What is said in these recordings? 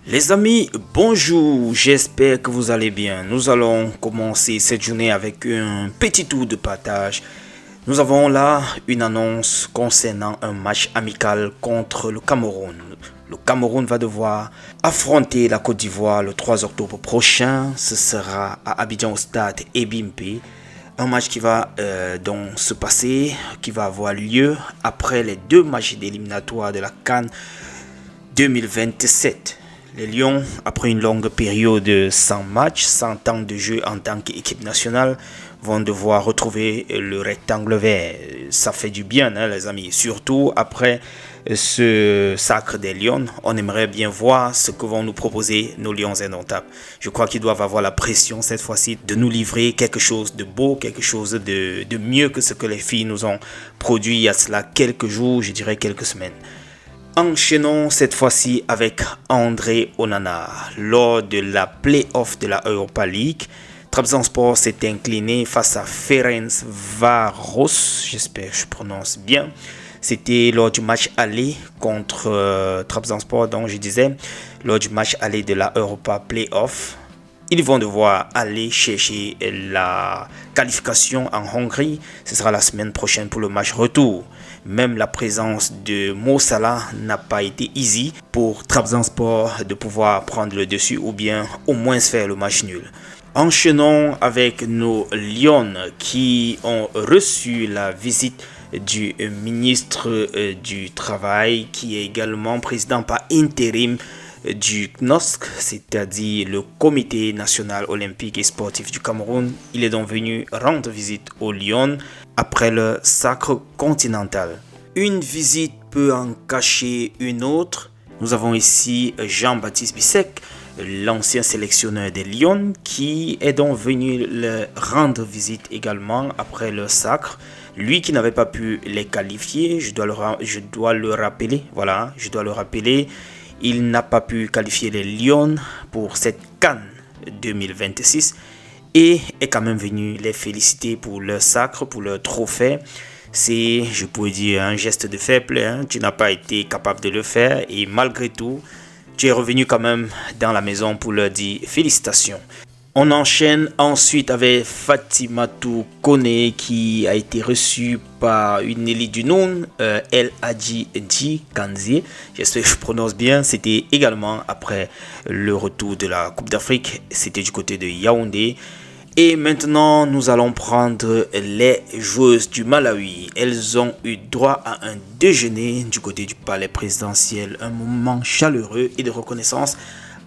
Les amis, bonjour, j'espère que vous allez bien. Nous allons commencer cette journée avec un petit tour de partage. Nous avons là une annonce concernant un match amical contre le Cameroun. Le Cameroun va devoir affronter la Côte d'Ivoire le 3 octobre prochain. Ce sera à Abidjan au stade Ebimpe. Un match qui va donc se passer, qui va avoir lieu après les deux matchs d'éliminatoire de la CAN 2027. Les Lions, après une longue période sans match, sans temps de jeu en tant qu'équipe nationale, vont devoir retrouver le rectangle vert. Ça fait du bien, hein, les amis. Surtout après ce sacre des Lions, on aimerait bien voir ce que vont nous proposer nos Lions indomptables. Je crois qu'ils doivent avoir la pression cette fois-ci de nous livrer quelque chose de beau, quelque chose de mieux que ce que les filles nous ont produit il y a cela quelques jours, je dirais quelques semaines. Enchaînons cette fois-ci avec André Onana. Lors de la play-off de la Europa League, Trabzonspor s'est incliné face à Ferencváros, j'espère que je prononce bien. C'était lors du match aller contre Trabzonspor, donc je disais, lors du match aller de la Europa Play-off. Ils vont devoir aller chercher la qualification en Hongrie. Ce sera la semaine prochaine pour le match retour. Même la présence de Mo Salah n'a pas été easy pour Trabzonspor de pouvoir prendre le dessus ou bien au moins faire le match nul. Enchaînons avec nos Lions qui ont reçu la visite du ministre du Travail qui est également président par intérim du CNOSC, c'est-à-dire le Comité national olympique et sportif du Cameroun. Il est donc venu rendre visite aux Lions après le sacre continental. Une visite peut en cacher une autre. Nous avons ici Jean-Baptiste Bissek, l'ancien sélectionneur des Lions, qui est donc venu le rendre visite également après le sacre. Lui qui n'avait pas pu les qualifier, je dois le rappeler, il n'a pas pu qualifier les Lions pour cette CAN 2026 et est quand même venu les féliciter pour leur sacre, pour leur trophée. C'est, je pourrais dire, un geste de fair play. Tu n'as pas été capable de le faire et malgré tout, tu es revenu quand même dans la maison pour leur dire félicitations. On enchaîne ensuite avec Fatimatou Kone qui a été reçue par une élite du nom, El Hadji Ndi Kanzi. J'espère que je prononce bien. C'était également après le retour de la Coupe d'Afrique. C'était du côté de Yaoundé. Et maintenant, nous allons prendre les joueuses du Malawi. Elles ont eu droit à un déjeuner du côté du palais présidentiel. Un moment chaleureux et de reconnaissance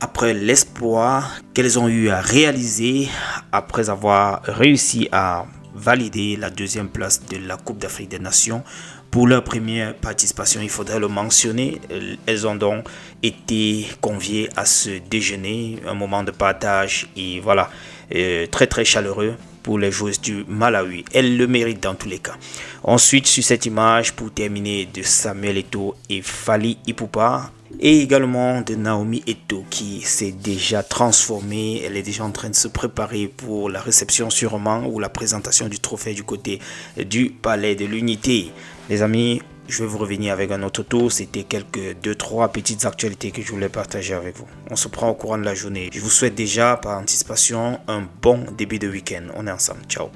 après l'espoir qu'elles ont eu à réaliser après avoir réussi à valider la deuxième place de la Coupe d'Afrique des Nations. Pour leur première participation, il faudrait le mentionner, elles ont donc été conviées à ce déjeuner, un moment de partage et voilà, très très chaleureux pour les joueuses du Malawi. Elles le méritent dans tous les cas. Ensuite, sur cette image, pour terminer, de Samuel Eto'o et Fally Ipupa, et également de Naomi Eto'o qui s'est déjà transformée. Elle est déjà en train de se préparer pour la réception sûrement ou la présentation du trophée du côté du Palais de l'Unité. Les amis, je vais vous revenir avec un autre tour. C'était quelques 2-3 petites actualités que je voulais partager avec vous. On se prend au courant de la journée. Je vous souhaite déjà par anticipation un bon début de week-end. On est ensemble. Ciao.